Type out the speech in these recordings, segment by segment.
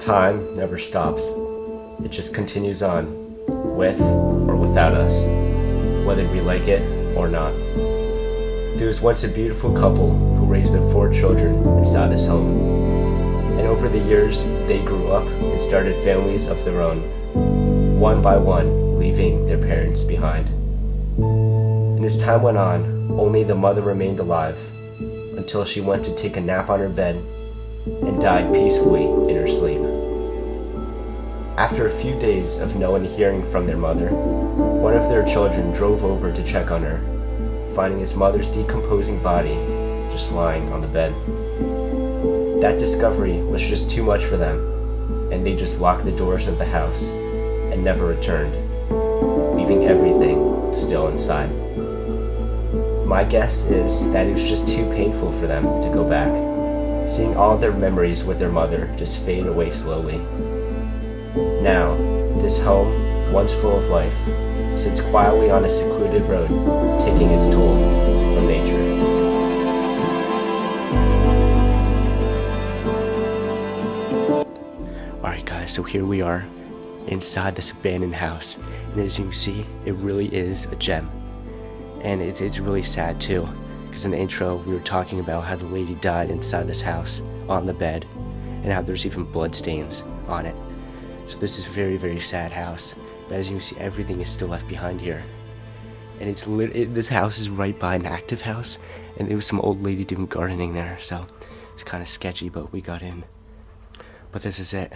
Time never stops. It just continues on, with or without us, whether we like it or not. There was once a beautiful couple who raised their 4 children inside this home. And over the years, they grew up and started families of their own, one by one, leaving their parents behind. And as time went on, only the mother remained alive, until she went to take a nap on her bed and died peacefully in her sleep. After a few days of no one hearing from their mother, one of their children drove over to check on her, finding his mother's decomposing body just lying on the bed. That discovery was just too much for them, and they just locked the doors of the house and never returned, leaving everything still inside. My guess is that it was just too painful for them to go back, seeing all their memories with their mother just fade away slowly. Now, this home, once full of life, sits quietly on a secluded road, taking its toll from nature. Alright guys, so here we are inside this abandoned house, and as you can see, it really is a gem. And it's really sad too, because in the intro we were talking about how the lady died inside this house on the bed, and how there's even blood stains on it. So this is a very, very sad house, but as you can see, everything is still left behind here. And this house is right by an active house, and there was some old lady doing gardening there, so it's kind of sketchy, but we got in. But this is it.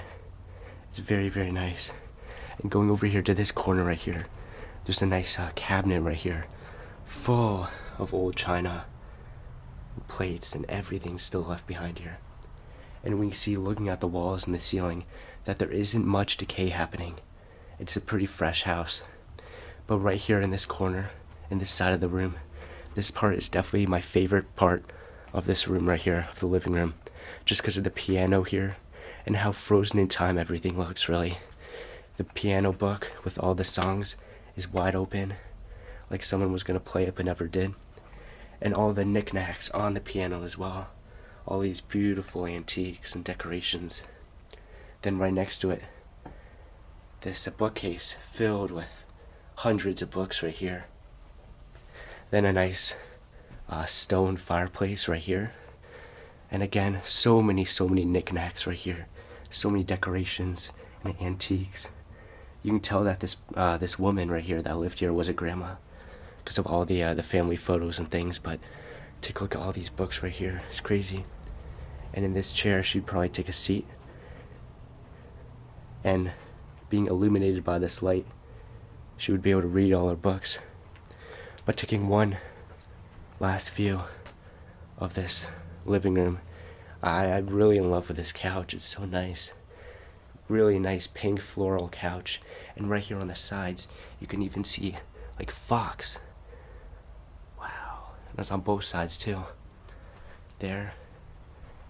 It's very, very nice. And going over here to this corner right here, there's a nice cabinet right here, full of old china, plates, and everything still left behind here. And we can see, looking at the walls and the ceiling, that there isn't much decay happening. It's a pretty fresh house. But right here in this corner, in this side of the room, this part is definitely my favorite part of this room right here, of the living room, just because of the piano here and how frozen in time everything looks, really. The piano book with all the songs is wide open, like someone was going to play it but never did. And all the knickknacks on the piano as well. All these beautiful antiques and decorations. Then right next to it, there's a bookcase filled with hundreds of books right here. Then a nice stone fireplace right here. And again, so many knickknacks right here. So many decorations and antiques. You can tell that this woman right here that lived here was a grandma, because of all the family photos and things. But take a look at all these books right here. It's crazy. And in this chair, she'd probably take a seat. And being illuminated by this light, she would be able to read all her books. But taking one last view of this living room, I'm really in love with this couch. It's so nice. Really nice pink floral couch. And right here on the sides, you can even see like fox. Wow. And that's on both sides too. There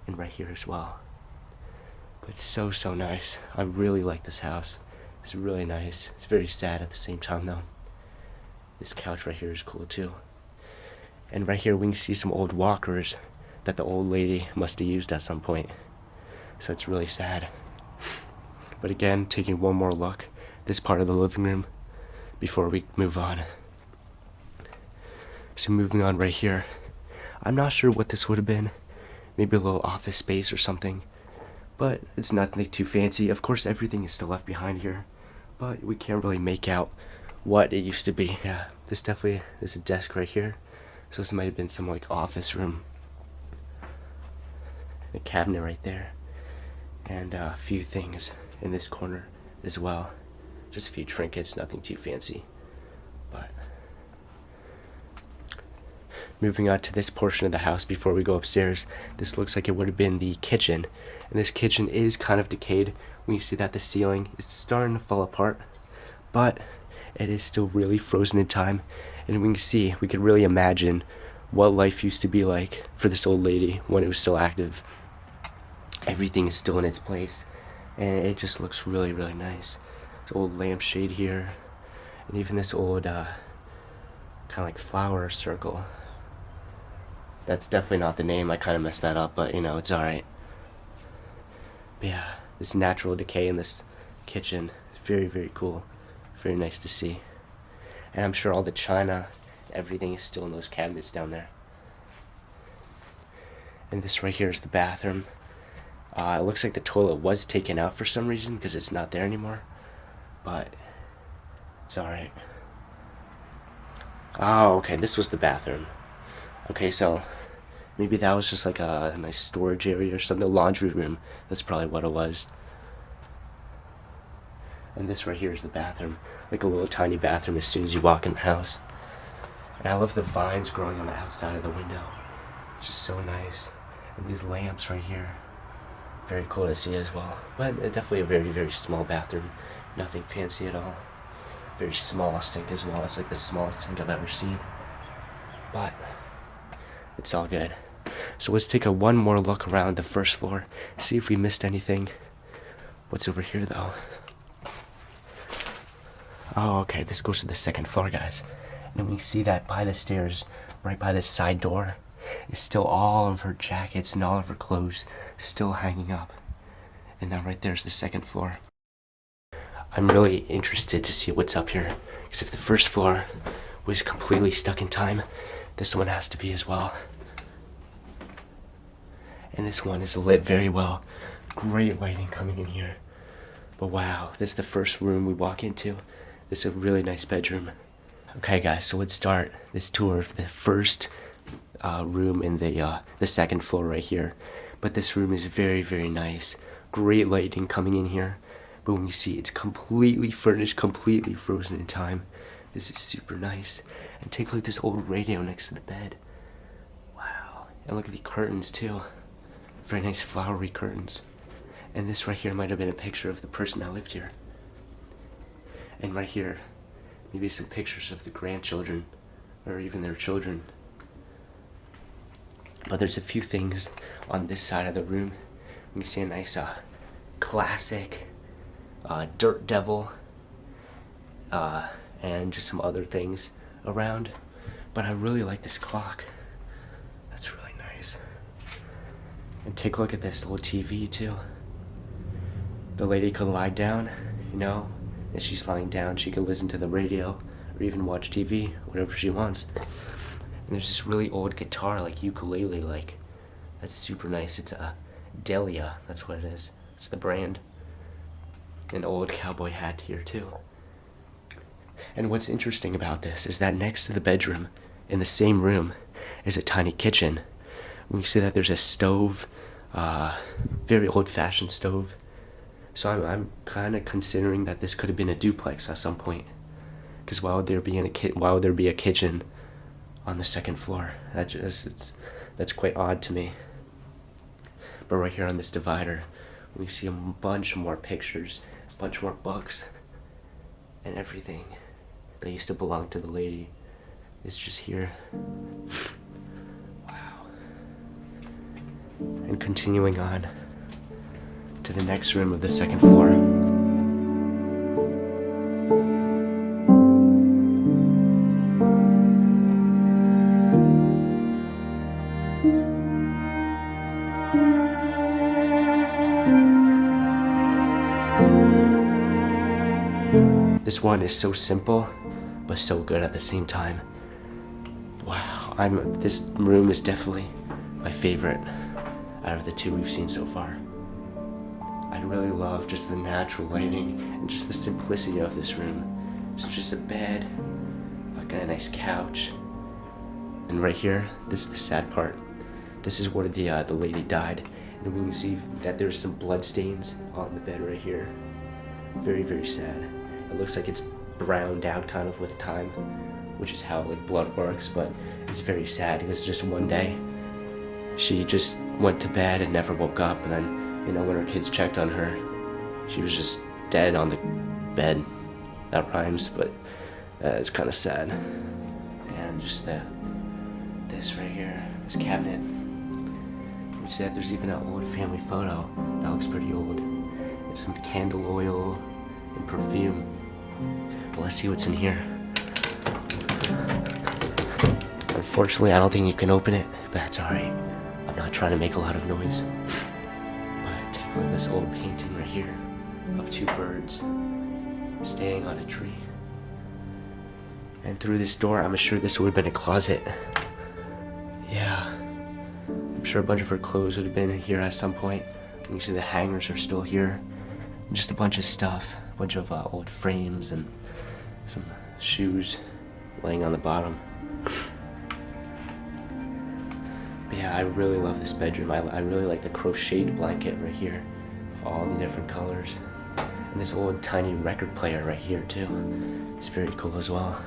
and right here as well. But it's so nice. I really like this house. It's really nice. It's very sad at the same time though. This couch right here is cool too. And right here we can see some old walkers that the old lady must have used at some point. So it's really sad. But again, taking one more look, this part of the living room, before we move on. So moving on right here, I'm not sure what this would have been. Maybe a little office space or something. But it's nothing too fancy. Of course, everything is still left behind here, but we can't really make out what it used to be. Yeah, there's a desk right here. So this might have been some like office room. A cabinet right there. And a few things in this corner as well. Just a few trinkets, nothing too fancy. But moving on to this portion of the house before we go upstairs, this looks like it would have been the kitchen. And this kitchen is kind of decayed. When you see that the ceiling is starting to fall apart, but it is still really frozen in time. And we can see, we could really imagine what life used to be like for this old lady when it was still active. Everything is still in its place, and it just looks really nice. This old lampshade here, and even this old kind of like flower circle. That's definitely not the name. I kind of messed that up, but you know, it's alright. But yeah, this natural decay in this kitchen. It's very, very cool. Very nice to see. And I'm sure all the china, everything is still in those cabinets down there. And this right here is the bathroom. It looks like the toilet was taken out for some reason because it's not there anymore. But it's alright. Oh, okay, this was the bathroom. Okay, so maybe that was just like a nice storage area or something. The laundry room. That's probably what it was. And this right here is the bathroom. Like a little tiny bathroom as soon as you walk in the house. And I love the vines growing on the outside of the window. It's just so nice. And these lamps right here. Very cool to see as well. But definitely a very, very small bathroom. Nothing fancy at all. Very small sink as well. It's like the smallest sink I've ever seen. But it's all good. So let's take one more look around the first floor. See if we missed anything. What's over here though? Oh, okay, this goes to the second floor, guys. And we see that by the stairs, right by this side door, is still all of her jackets and all of her clothes still hanging up. And that right there is the second floor. I'm really interested to see what's up here, because if the first floor was completely stuck in time, this one has to be as well. And this one is lit very well. Great lighting coming in here. But wow, this is the first room we walk into. This is a really nice bedroom. Okay guys, so let's start this tour of the first room in the second floor right here. But this room is very, very nice. Great lighting coming in here. But when you see it's completely furnished, completely frozen in time. This is super nice. And take a look at this old radio next to the bed. Wow. And look at the curtains too. Very nice flowery curtains. And this right here might have been a picture of the person that lived here. And right here, maybe some pictures of the grandchildren, or even their children. But there's a few things on this side of the room. You can see a nice classic dirt devil, and just some other things around. But I really like this clock. That's really nice. And take a look at this little TV too. The lady could lie down, you know. As she's lying down, she can listen to the radio or even watch TV, whatever she wants. And there's this really old guitar, like ukulele, like. That's super nice. It's a Delia, that's what it is. It's the brand. An old cowboy hat here too. And what's interesting about this is that next to the bedroom, in the same room, is a tiny kitchen. We see that there's a stove, very old-fashioned stove. So I'm kind of considering that this could have been a duplex at some point. Because why would there be a kitchen on the second floor? That's quite odd to me. But right here on this divider, we see a bunch more pictures, a bunch more books, and everything that used to belong to the lady is just here. Wow. And continuing on to the next room of the second floor. This one is so simple, but so good at the same time. Wow, this room is definitely my favorite out of the two we've seen so far. I really love just the natural lighting and just the simplicity of this room. It's just a bed, like a nice couch. And right here, this is the sad part. This is where the lady died. And we can see that there's some blood stains on the bed right here. Very, very sad. It looks like it's browned out kind of with time, which is how like blood works, but it's very sad because just one day she just went to bed and never woke up, and then when her kids checked on her, she was just dead on the bed. That rhymes, but it's kind of sad. And just this right here, this cabinet. We see that there's even an old family photo that looks pretty old. There's some candle oil and perfume. But let's see what's in here. Unfortunately, I don't think you can open it, but that's alright. I'm not trying to make a lot of noise. But take a Look at this old painting right here of two birds staying on a tree. And through this door, I'm sure this would have been a closet. Yeah. I'm sure a bunch of her clothes would have been here at some point. You can see the hangers are still here. And just a bunch of stuff. A bunch of old frames and some shoes laying on the bottom. But yeah, I really love this bedroom. I really like the crocheted blanket right here of all the different colors. And this old tiny record player right here too. It's very cool as well.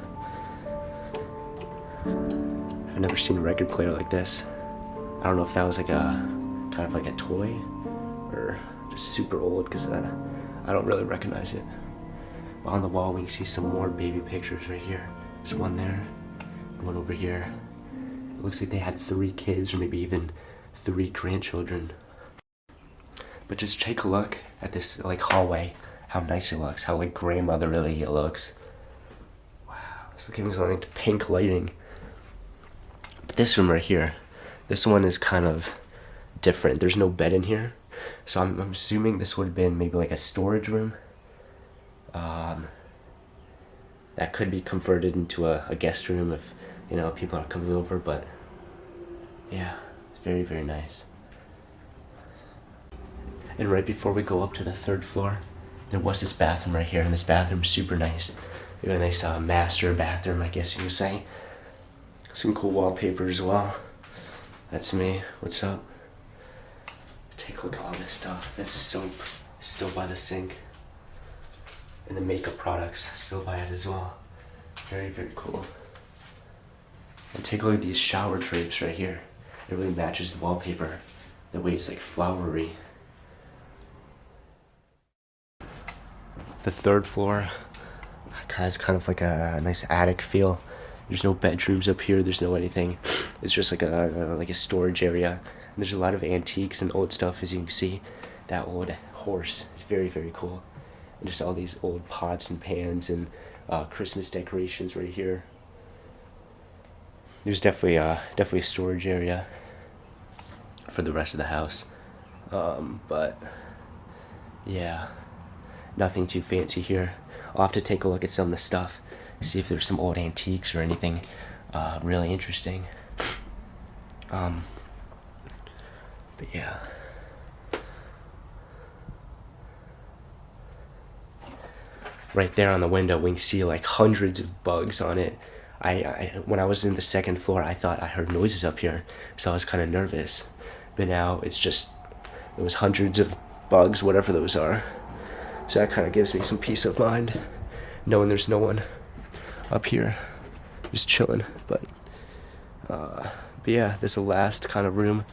I've never seen a record player like this. I don't know if that was like a kind of like a toy or just super old, because I don't really recognize it. But on the wall we can see some more baby pictures right here. There's one there, one over here. It looks like they had 3 kids or maybe even 3 grandchildren. But just take a look at this like hallway, how nice it looks, how like grandmotherly it looks. Wow, it's giving something like pink lighting. But this room right here, this one is kind of different. There's no bed in here, so I'm assuming this would have been maybe like a storage room. That could be converted into a guest room if, you know, people are coming over, but yeah, it's very, very nice. And right before we go up to the 3rd floor, there was this bathroom right here, and this bathroom's super nice. We have a nice master bathroom, I guess you would say. Some cool wallpaper as well. That's me. What's up? Take a look at all this stuff. This soap is still by the sink. And the makeup products still by it as well. Very, very cool. And take a look at these shower drapes right here. It really matches the wallpaper. The way it's like flowery. The 3rd floor has kind of like a nice attic feel. There's no bedrooms up here. There's no anything. It's just like a storage area. And there's a lot of antiques and old stuff, as you can see. That old horse is very, very cool. And just all these old pots and pans and Christmas decorations right here. There's definitely a storage area for the rest of the house. But yeah, nothing too fancy here. I'll have to take a look at some of the stuff, see if there's some old antiques or anything really interesting. But yeah. Right there on the window, we can see like hundreds of bugs on it. When I was in the 2nd floor, I thought I heard noises up here, so I was kind of nervous. But now it's just, there was hundreds of bugs, whatever those are. So that kind of gives me some peace of mind, knowing there's no one up here, just chilling. But yeah, this is the last kind of room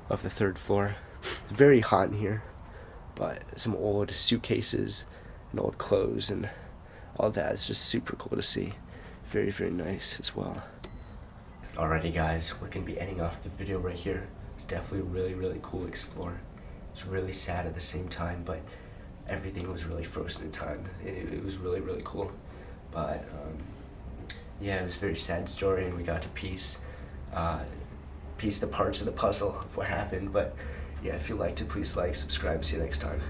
of the 3rd floor. It's very hot in here, but some old suitcases and old clothes and all that is just super cool to see. Very, very nice as well. Alrighty guys, we're gonna be ending off the video right here. It's definitely a really, really cool explore. It's really sad at the same time, but everything was really frozen in time. It was really, really cool. But yeah, it was a very sad story, and we got to piece the parts of the puzzle of what happened. But yeah, if you liked it, please like, subscribe, see you next time.